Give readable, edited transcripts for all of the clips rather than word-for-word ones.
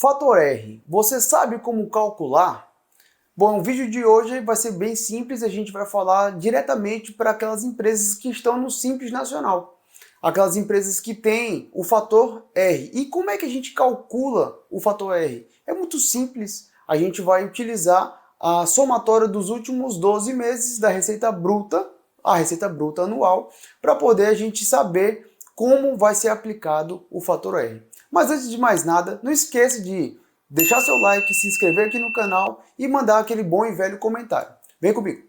Fator R, você sabe como calcular? Bom, o vídeo de hoje vai ser bem simples, a gente vai falar diretamente para aquelas empresas que estão no Simples Nacional. Aquelas empresas que têm o fator R. E como é que a gente calcula o fator R? É muito simples, a gente vai utilizar a somatória dos últimos 12 meses da receita bruta, a receita bruta anual, para poder a gente saber como vai ser aplicado o fator R. Mas antes de mais nada, não esqueça de deixar seu like, se inscrever aqui no canal e mandar aquele bom e velho comentário. Vem comigo!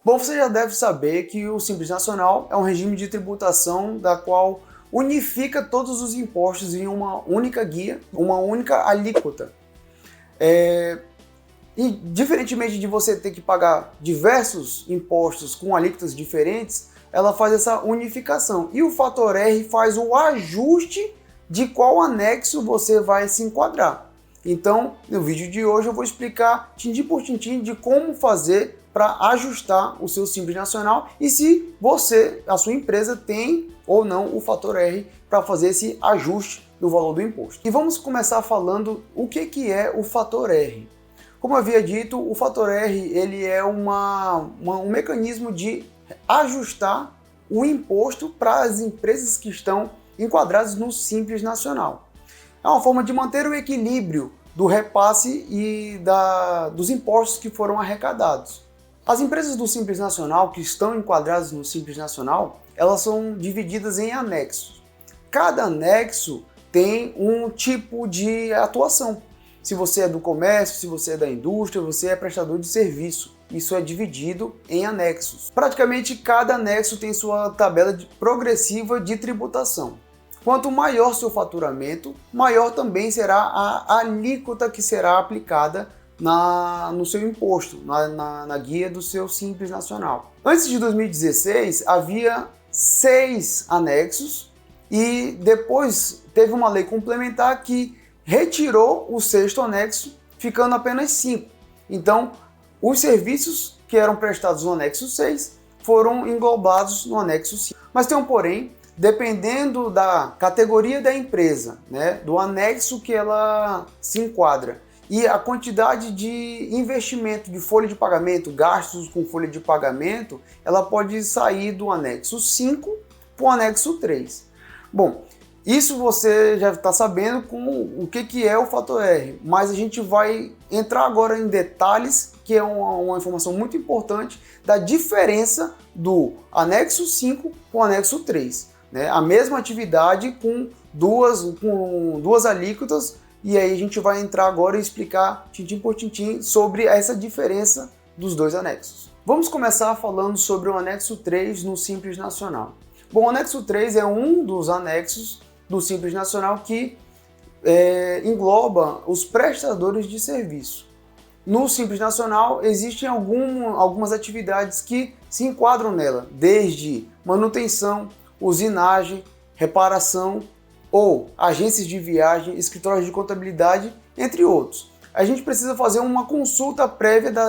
Bom, você já deve saber que o Simples Nacional é um regime de tributação da qual unifica todos os impostos em uma única guia, uma única alíquota. E diferentemente de você ter que pagar diversos impostos com alíquotas diferentes, ela faz essa unificação. E o fator R faz o ajuste de qual anexo você vai se enquadrar. Então, no vídeo de hoje eu vou explicar tintim por tintim de como fazer para ajustar o seu Simples Nacional e se você, a sua empresa, tem ou não o fator R para fazer esse ajuste do valor do imposto. E vamos começar falando o que é o fator R. Como eu havia dito, o fator R ele é um mecanismo de ajustar o imposto para as empresas que estão enquadradas no Simples Nacional. É uma forma de manter o equilíbrio do repasse e dos impostos que foram arrecadados. As empresas do Simples Nacional que estão enquadradas no Simples Nacional, elas são divididas em anexos. Cada anexo tem um tipo de atuação. Se você é do comércio, se você é da indústria, você é prestador de serviço. Isso é dividido em anexos. Praticamente cada anexo tem sua tabela progressiva de tributação. Quanto maior seu faturamento, maior também será a alíquota que será aplicada no seu imposto, na guia do seu Simples Nacional. Antes de 2016, havia 6 anexos e depois teve uma lei complementar que retirou o 6º anexo, ficando apenas 5. Então, os serviços que eram prestados no anexo 6 foram englobados no anexo 5. Mas tem um porém, dependendo da categoria da empresa, do anexo que ela se enquadra, e a quantidade de investimento de folha de pagamento, gastos com folha de pagamento, ela pode sair do anexo 5 para o anexo 3. Bom, isso você já está sabendo com o que é o fator R, mas a gente vai entrar agora em detalhes, que é uma informação muito importante, da diferença do anexo 5 com o anexo 3. A mesma atividade com duas alíquotas, e aí a gente vai entrar agora e explicar tintim por tintim sobre essa diferença dos dois anexos. Vamos começar falando sobre o anexo 3 no Simples Nacional. Bom, o anexo 3 é um dos anexos do Simples Nacional que engloba os prestadores de serviço. No Simples Nacional existem algumas atividades que se enquadram nela, desde manutenção, usinagem, reparação ou agências de viagem, escritórios de contabilidade, entre outros. A gente precisa fazer uma consulta prévia das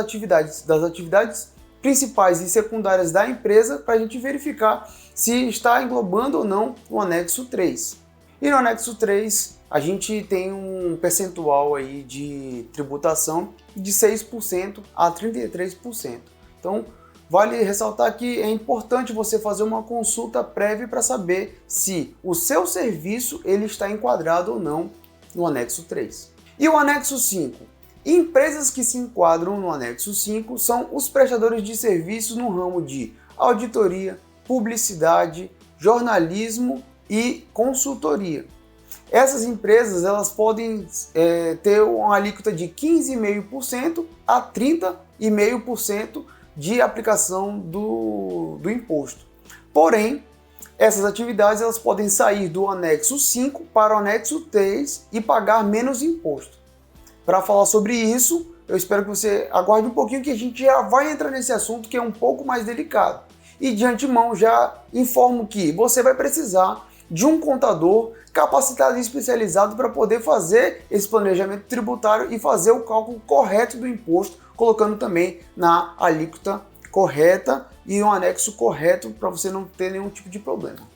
atividades principais e secundárias da empresa para a gente verificar se está englobando ou não o anexo 3. E no anexo 3, a gente tem um percentual aí de tributação de 6% a 33%. Então, vale ressaltar que é importante você fazer uma consulta prévia para saber se o seu serviço ele está enquadrado ou não no anexo 3. E o anexo 5? Empresas que se enquadram no anexo 5 são os prestadores de serviços no ramo de auditoria, publicidade, jornalismo e consultoria. Essas empresas elas podem ter uma alíquota de 15,5% a 30,5% de aplicação do imposto. Porém, essas atividades elas podem sair do anexo 5 para o anexo 3 e pagar menos imposto. Para falar sobre isso, eu espero que você aguarde um pouquinho que a gente já vai entrar nesse assunto que é um pouco mais delicado. E de antemão já informo que você vai precisar de um contador capacitado e especializado para poder fazer esse planejamento tributário e fazer o cálculo correto do imposto, colocando também na alíquota correta e um anexo correto para você não ter nenhum tipo de problema.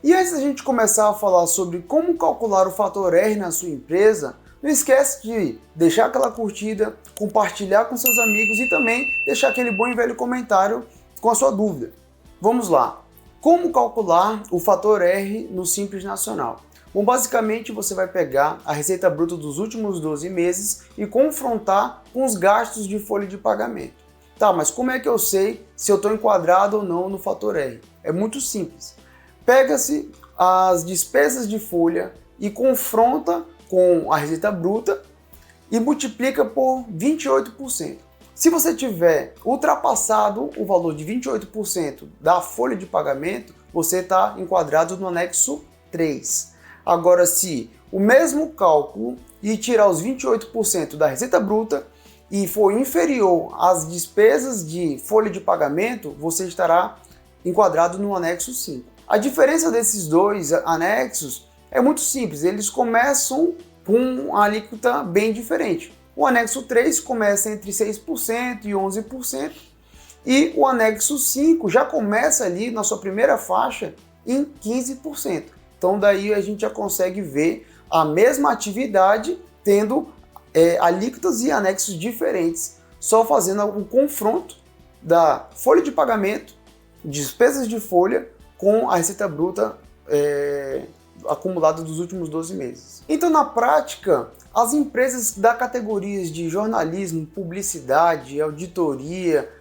E antes da gente começar a falar sobre como calcular o fator R na sua empresa, não esquece de deixar aquela curtida, compartilhar com seus amigos e também deixar aquele bom e velho comentário com a sua dúvida. Vamos lá! Como calcular o fator R no Simples Nacional? Bom, basicamente você vai pegar a receita bruta dos últimos 12 meses e confrontar com os gastos de folha de pagamento. Tá, mas como é que eu sei se eu estou enquadrado ou não no fator R? É muito simples. Pega-se as despesas de folha e confronta com a receita bruta e multiplica por 28%. Se você tiver ultrapassado o valor de 28% da folha de pagamento, você está enquadrado no anexo 3. Agora, se o mesmo cálculo e tirar os 28% da receita bruta e for inferior às despesas de folha de pagamento, você estará enquadrado no anexo 5. A diferença desses dois anexos é muito simples, eles começam com uma alíquota bem diferente. O anexo 3 começa entre 6% e 11%, e o anexo 5 já começa ali na sua primeira faixa em 15%. Então daí a gente já consegue ver a mesma atividade tendo alíquotas e anexos diferentes, só fazendo um confronto da folha de pagamento, despesas de folha, com a receita bruta acumulada dos últimos 12 meses. Então, na prática, as empresas da categorias de jornalismo, publicidade, auditoria,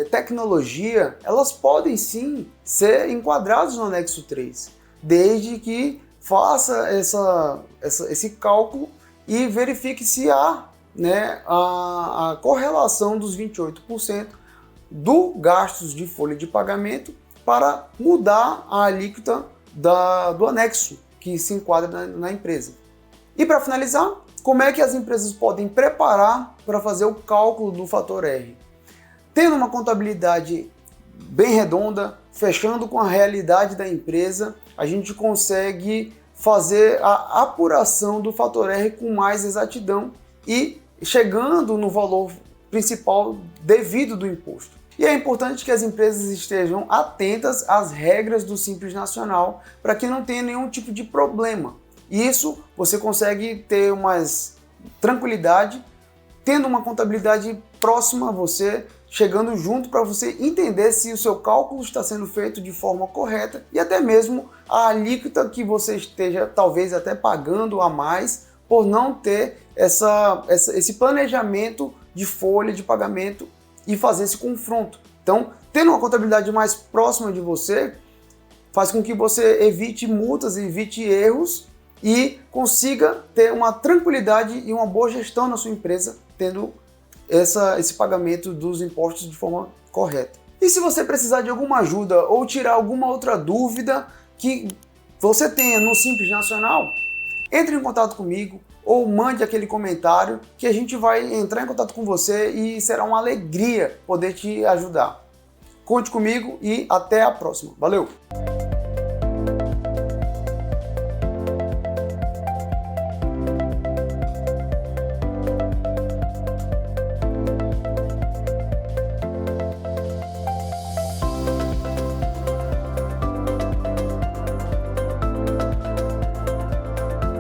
tecnologia, elas podem sim ser enquadradas no anexo 3, desde que faça esse cálculo e verifique se há a correlação dos 28% do gastos de folha de pagamento para mudar a alíquota do anexo que se enquadra na empresa. E para finalizar, como é que as empresas podem preparar para fazer o cálculo do fator R? Tendo uma contabilidade bem redonda, fechando com a realidade da empresa, a gente consegue fazer a apuração do fator R com mais exatidão e chegando no valor principal devido do imposto. E é importante que as empresas estejam atentas às regras do Simples Nacional para que não tenha nenhum tipo de problema. Isso você consegue ter mais tranquilidade, tendo uma contabilidade próxima a você, chegando junto para você entender se o seu cálculo está sendo feito de forma correta e até mesmo a alíquota que você esteja talvez até pagando a mais por não ter esse planejamento de folha de pagamento e fazer esse confronto. Então, tendo uma contabilidade mais próxima de você, faz com que você evite multas, evite erros e consiga ter uma tranquilidade e uma boa gestão na sua empresa, tendo esse pagamento dos impostos de forma correta. E se você precisar de alguma ajuda ou tirar alguma outra dúvida que você tenha no Simples Nacional, entre em contato comigo ou mande aquele comentário que a gente vai entrar em contato com você e será uma alegria poder te ajudar. Conte comigo e até a próxima. Valeu!